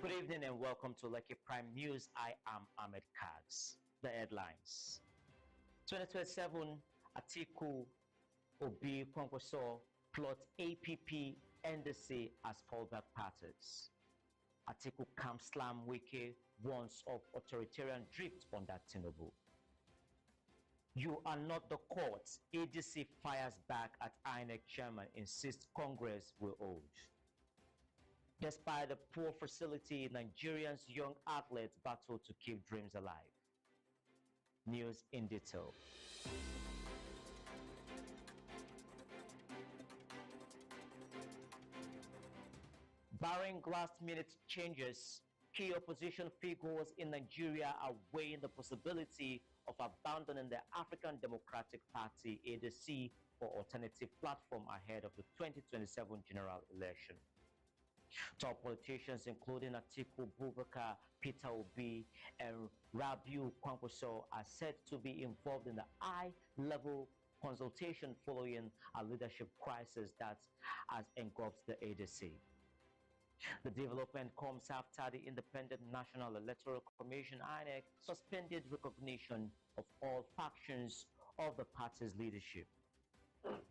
Good evening and welcome to Lekki Prime News. I am Ahmed Kags. The headlines. 2027 Atiku Obi Kwankwaso plot APP NDC as fallback parties. Atiku camp slam Wike warns of authoritarian drift under Tinubu. You are not the court. ADC fires back at INEC chairman, insists Congress will hold. Despite the poor facility, Nigerians' young athletes battle to keep dreams alive. News in detail. Barring last-minute changes, key opposition figures in Nigeria are weighing the possibility of abandoning the African Democratic Party ADC for alternative platform ahead of the 2027 general election. Top politicians including Atiku Abubakar, Peter Obi, and Rabiu Kwankwaso are said to be involved in the high-level consultation following a leadership crisis that has engulfed the ADC. The development comes after the Independent National Electoral Commission (INEC) suspended recognition of all factions of the party's leadership.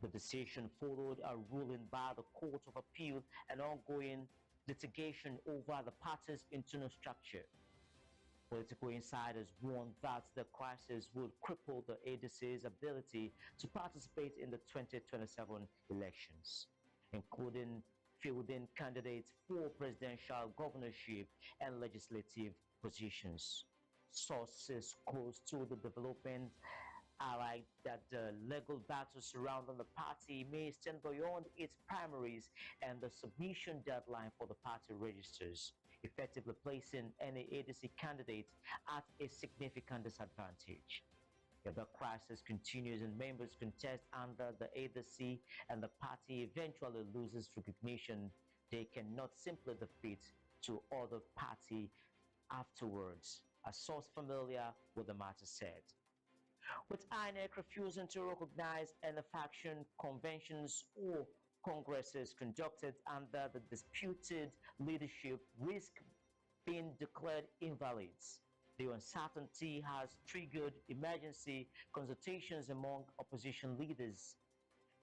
The decision followed a ruling by the Court of Appeal and ongoing litigation over the party's internal structure. Political insiders warned that the crisis would cripple the ADC's ability to participate in the 2027 elections, including fielding candidates for presidential, governorship, and legislative positions. Sources close to the development allied that the legal battle surrounding the party may extend beyond its primaries and the submission deadline for the party registers, effectively placing any ADC candidate at a significant disadvantage. If the crisis continues and members contest under the ADC and the party eventually loses recognition, they cannot simply defeat to other party afterwards, a source familiar with the matter said. With INEC refusing to recognize any faction conventions or congresses conducted under the disputed leadership risk being declared invalid, the uncertainty has triggered emergency consultations among opposition leaders.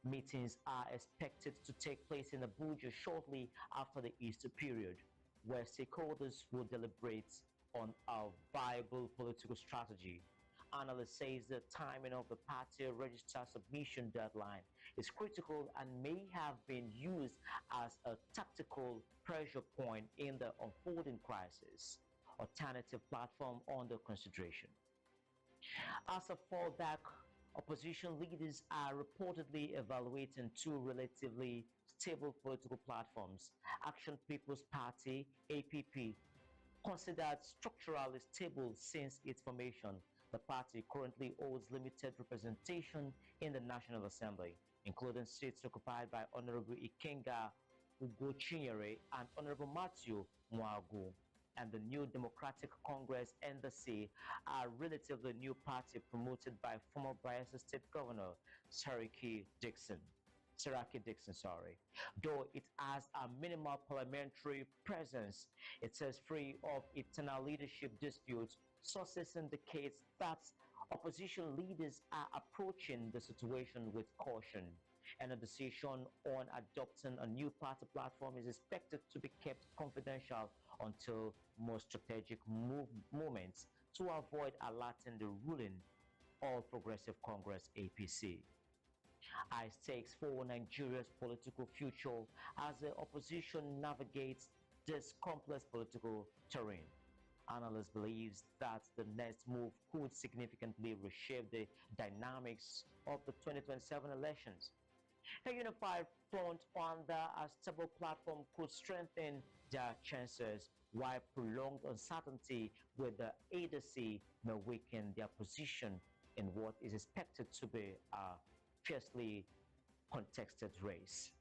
Meetings are expected to take place in Abuja shortly after the Easter period, where stakeholders will deliberate on a viable political strategy. Analysts say the timing of the party register submission deadline is critical and may have been used as a tactical pressure point in the unfolding crisis. Alternative platform under consideration. As a fallback, opposition leaders are reportedly evaluating two relatively stable political platforms: Action People's Party (APP), considered structurally stable since its formation. The party currently holds limited representation in the National Assembly, including seats occupied by Honorable Ikenga Ugochinyere and Honorable Matthew Mwagu. And the New Democratic Congress (NDC), a relatively new party promoted by former Bayelsa State Governor Saraki Dixon. Though it has a minimal parliamentary presence, it is free of internal leadership disputes. Sources indicate that opposition leaders are approaching the situation with caution, and a decision on adopting a new party platform is expected to be kept confidential until more strategic moments to avoid alerting the ruling All Progressive Congress (APC). High stakes for Nigeria's political future as the opposition navigates this complex political terrain. Analysts believe that the next move could significantly reshape the dynamics of the 2027 elections. A unified front under a stable platform could strengthen their chances, while prolonged uncertainty with the ADC may weaken their position in what is expected to be a fiercely contested race.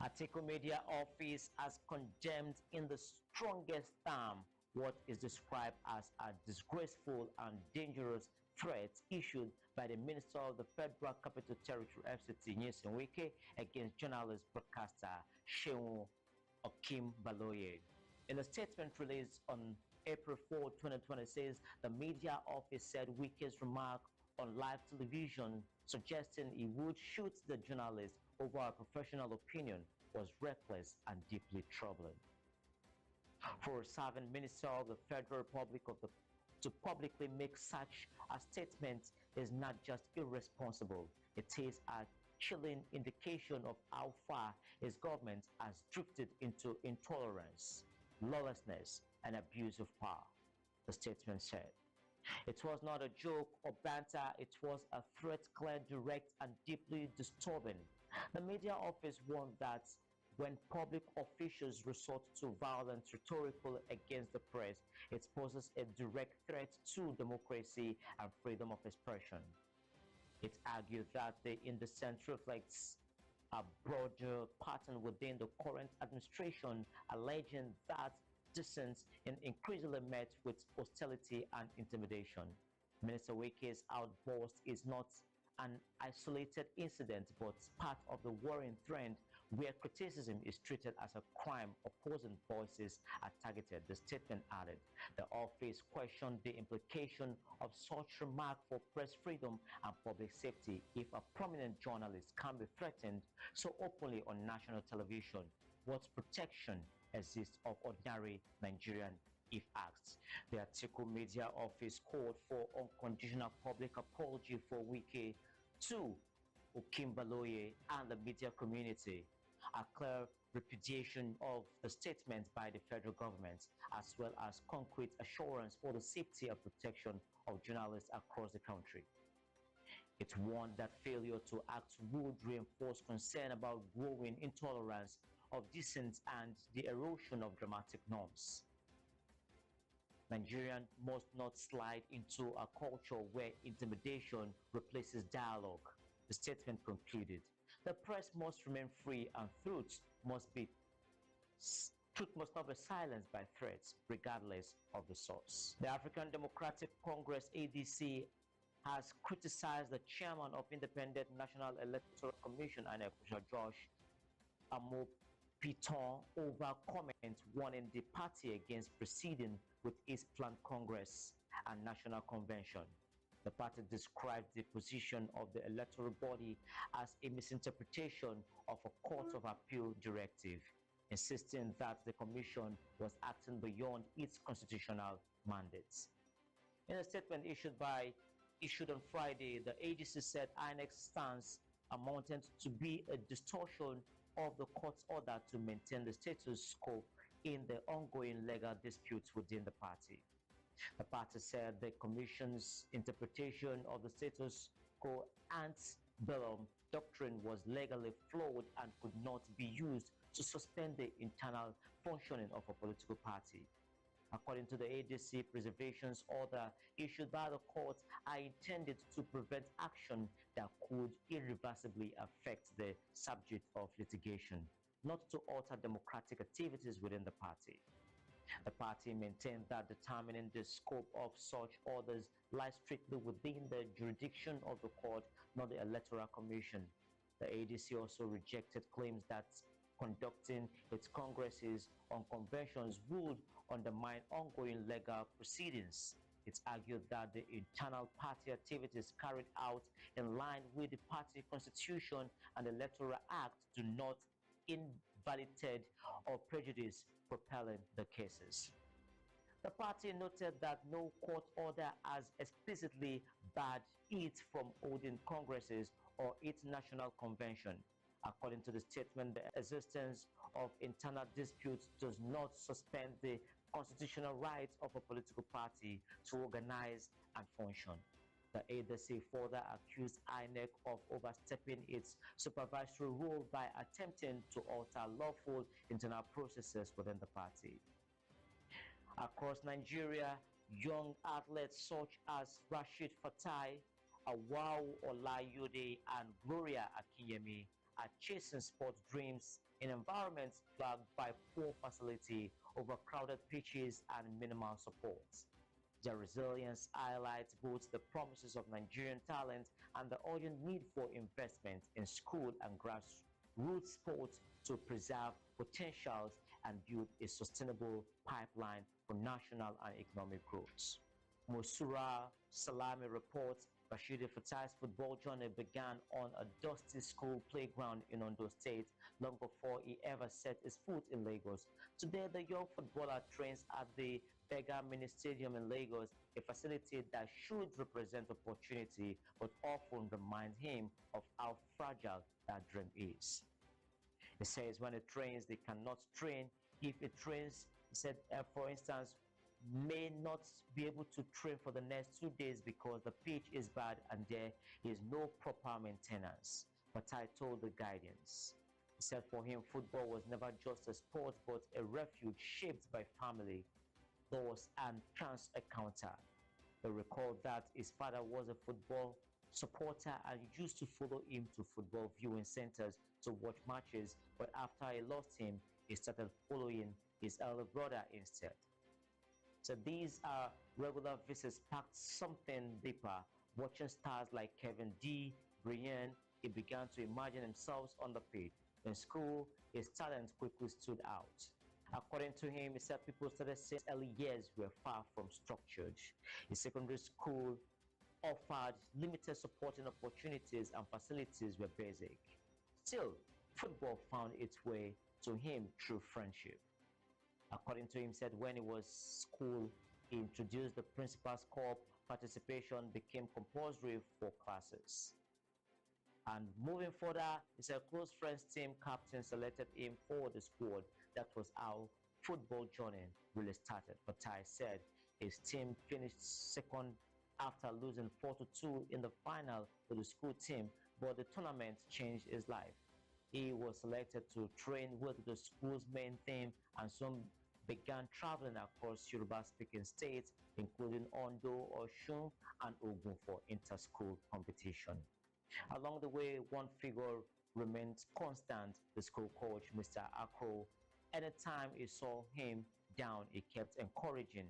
Atiku Media Office has condemned in the strongest term what is described as a disgraceful and dangerous threat issued by the Minister of the Federal Capital Territory (FCT) Wike against journalist broadcaster Shehu Okim Baloye. In a statement released on April 4, 2020, says the media office said Wike's remark on live television suggesting he would shoot the journalist over a professional opinion was reckless and deeply troubling. For a serving minister of the Federal Republic to publicly make such a statement is not just irresponsible, it is a chilling indication of how far his government has drifted into intolerance, lawlessness, and abuse of power, the statement said. It was not a joke or banter, it was a threat clear, direct, and deeply disturbing. The media office warned that when public officials resort to violence rhetorical against the press, it poses a direct threat to democracy and freedom of expression. It argued that the indecent reflects a broader pattern within the current administration, alleging that dissent is increasingly met with hostility and intimidation. Minister Wike's outburst is not an isolated incident but part of the worrying trend where criticism is treated as a crime, opposing voices are targeted, the statement added. The office questioned the implication of such remark for press freedom and public safety if a prominent journalist can be threatened so openly on national television. What protection exists of ordinary Nigerian if asked? The Atiku Media Office called for unconditional public apology for Wike to Okimbaloye and the media community, a clear repudiation of the statement by the federal government, as well as concrete assurance for the safety and protection of journalists across the country. It warned that failure to act would reinforce concern about growing intolerance of dissent and the erosion of dramatic norms. Nigerians must not slide into a culture where intimidation replaces dialogue, the statement concluded. The press must remain free and truth must not be silenced by threats, regardless of the source. The African Democratic Congress (ADC) has criticized the chairman of Independent National Electoral Commission (INEC), Josh Amopiton, over comments warning the party against proceeding with its planned Congress and National Convention. The party described the position of the electoral body as a misinterpretation of a Court of Appeal directive, insisting that the Commission was acting beyond its constitutional mandates. In a statement issued on Friday, the agency said INEC's stance amounted to be a distortion of the court's order to maintain the status quo in the ongoing legal disputes within the party. The party said the Commission's interpretation of the status quo ante bellum doctrine was legally flawed and could not be used to suspend the internal functioning of a political party. According to the ADC, preservations order issued by the court are intended to prevent action that could irreversibly affect the subject of litigation, not to alter democratic activities within the party. The party maintained that determining the scope of such orders lies strictly within the jurisdiction of the court, not the Electoral Commission. The ADC also rejected claims that conducting its congresses on conventions would undermine ongoing legal proceedings. It argued that the internal party activities carried out in line with the party constitution and the Electoral Act do not invalidate or prejudice propelling the cases. The party noted that no court order has explicitly barred it from holding congresses or its national convention. According to the statement, the existence of internal disputes does not suspend the constitutional rights of a political party to organize and function. The ADC further accused INEC of overstepping its supervisory role by attempting to alter lawful internal processes within the party. Across Nigeria, young athletes such as Rashid Fatai, Awao Olayode, and Gloria Akinyemi are chasing sports dreams in environments plagued by poor facility, overcrowded pitches, and minimal support. Their resilience highlights both the promises of Nigerian talent and the urgent need for investment in school and grassroots sports to preserve potentials and build a sustainable pipeline for national and economic growth. Musura Salami reports Bashir Fatai's football journey began on a dusty school playground in Ondo State long before he ever set his foot in Lagos. Today, the young footballer trains at the Bega Mini Stadium in Lagos, a facility that should represent opportunity but often reminds him of how fragile that dream is. He says when it trains, they cannot train. If it trains, he said, for instance, may not be able to train for the next 2 days because the pitch is bad and there is no proper maintenance. But I told the guidance. He said for him, football was never just a sport but a refuge shaped by family, loss, and chance encounter. He recalled that his father was a football supporter and used to follow him to football viewing centers to watch matches, but after he lost him, he started following his elder brother instead. So these are regular visits packed something deeper. Watching stars like Kevin D, Brian, he began to imagine himself on the pitch. In school, his talent quickly stood out. According to him, he said people started saying early years were far from structured. His secondary school offered limited supporting opportunities and facilities were basic. Still, football found its way to him through friendship. According to him, said when he was school, he introduced the principal's corps. Participation became compulsory for classes. And moving further, he said close friends team captain selected him for the squad. That was how football journey really started. But Ty said his team finished second after losing 4-2 in the final to the school team, but the tournament changed his life. He was selected to train with the school's main team and soon began traveling across Yoruba-speaking states, including Ondo, Osun, and Ogun for inter-school competition. Along the way, one figure remained constant, the school coach, Mr. Akro. Anytime he saw him down, he kept encouraging,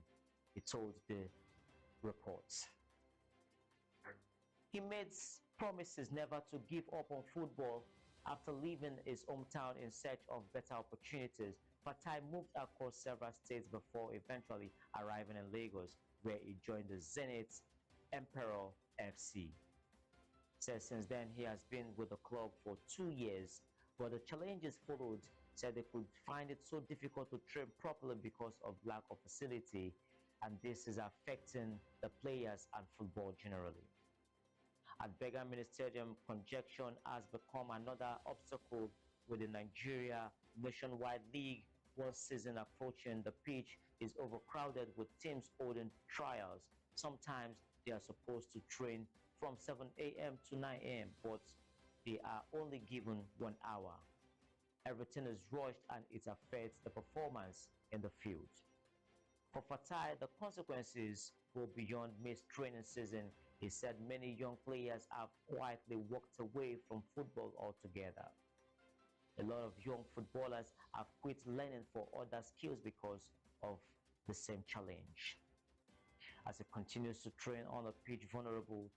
he told the reports. He made promises never to give up on football. After leaving his hometown in search of better opportunities, Fatai moved across several states before eventually arriving in Lagos, where he joined the Zenith Emperor FC. Said since then he has been with the club for 2 years, but the challenges followed. Said they could find it so difficult to train properly because of lack of facility, and this is affecting the players and football generally. At Bega Mini Stadium, congestion has become another obstacle with the Nigeria Nationwide League. One season approaching, the pitch is overcrowded with teams holding trials. Sometimes they are supposed to train from 7 a.m. to 9 a.m., but they are only given 1 hour. Everything is rushed and it affects the performance in the field. For Fatai, the consequences go beyond missed training season. He said many young players have quietly walked away from football altogether. A lot of young footballers have quit learning for other skills because of the same challenge. As he continues to train on a pitch vulnerable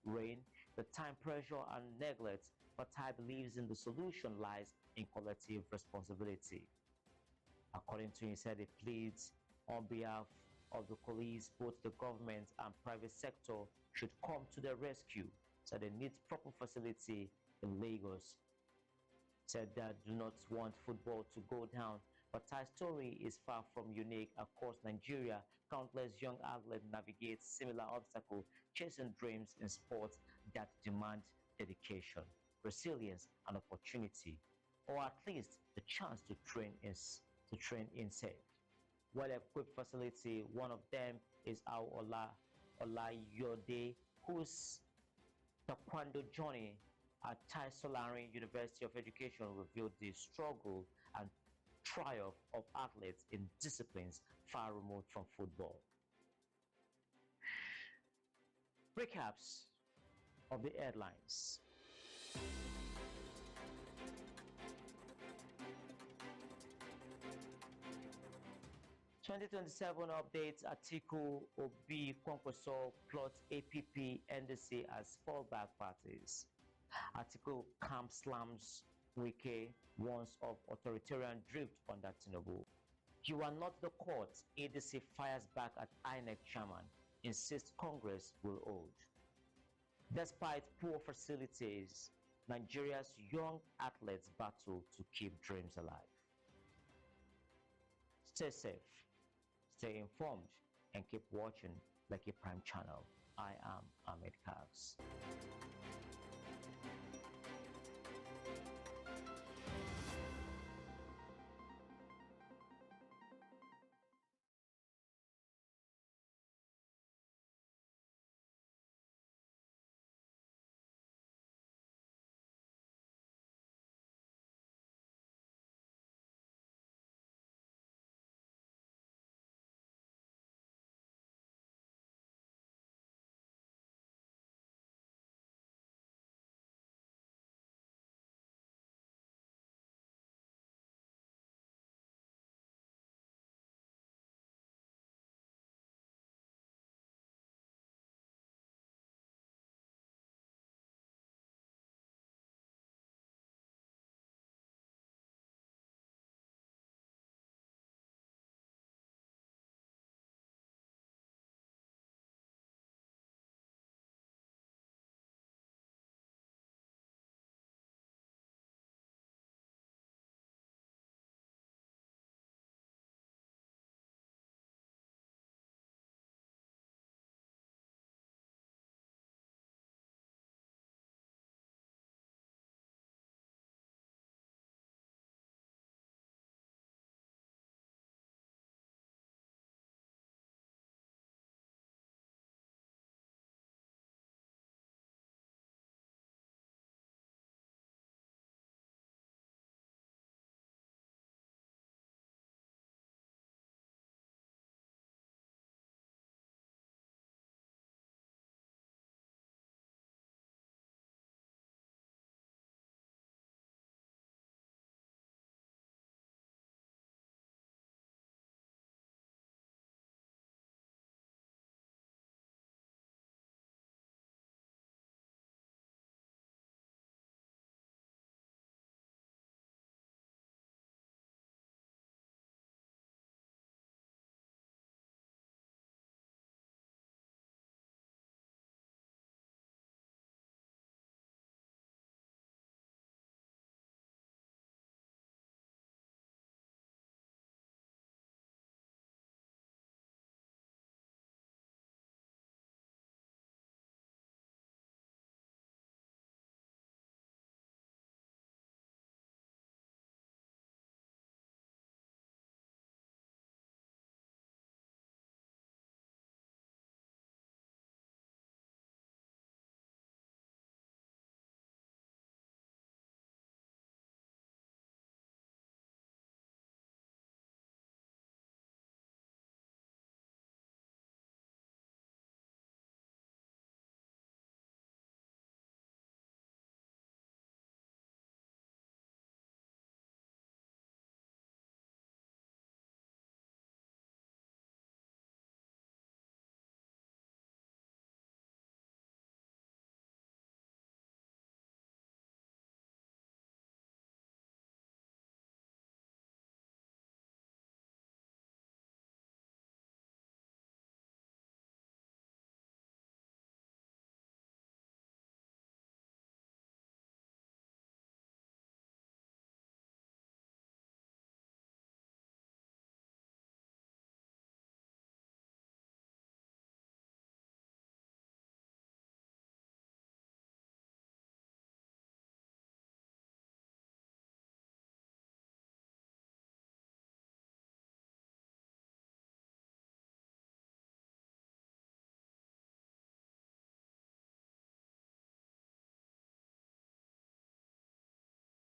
rain, the time pressure and neglect, Fatai believes in the solution lies in collective responsibility. According to him, he said he pleads on behalf of the police, both the government and private sector should come to their rescue. So they need proper facility in Lagos. Said that do not want football to go down, but Thai's story is far from unique. Across Nigeria, countless young athletes navigate similar obstacles, chasing dreams in sports that demand dedication, resilience, and opportunity, or at least the chance to train in safe, well-equipped facility. One of them is our Olayode, whose taekwondo journey at Thai Solari University of Education revealed the struggle and triumph of athletes in disciplines far removed from football. Recaps of the headlines. 2027 updates. Atiku, Obi, Kwankwaso plots APP, NDC as fallback parties. Atiku camp slams Wike warns of authoritarian drift under Tinubu. You are not the court. ADC fires back at INEC chairman, insists Congress will hold. Despite poor facilities, Nigeria's young athletes battle to keep dreams alive. Stay safe, stay informed, and keep watching Lekki Prime channel. I am Ahmed Kavs.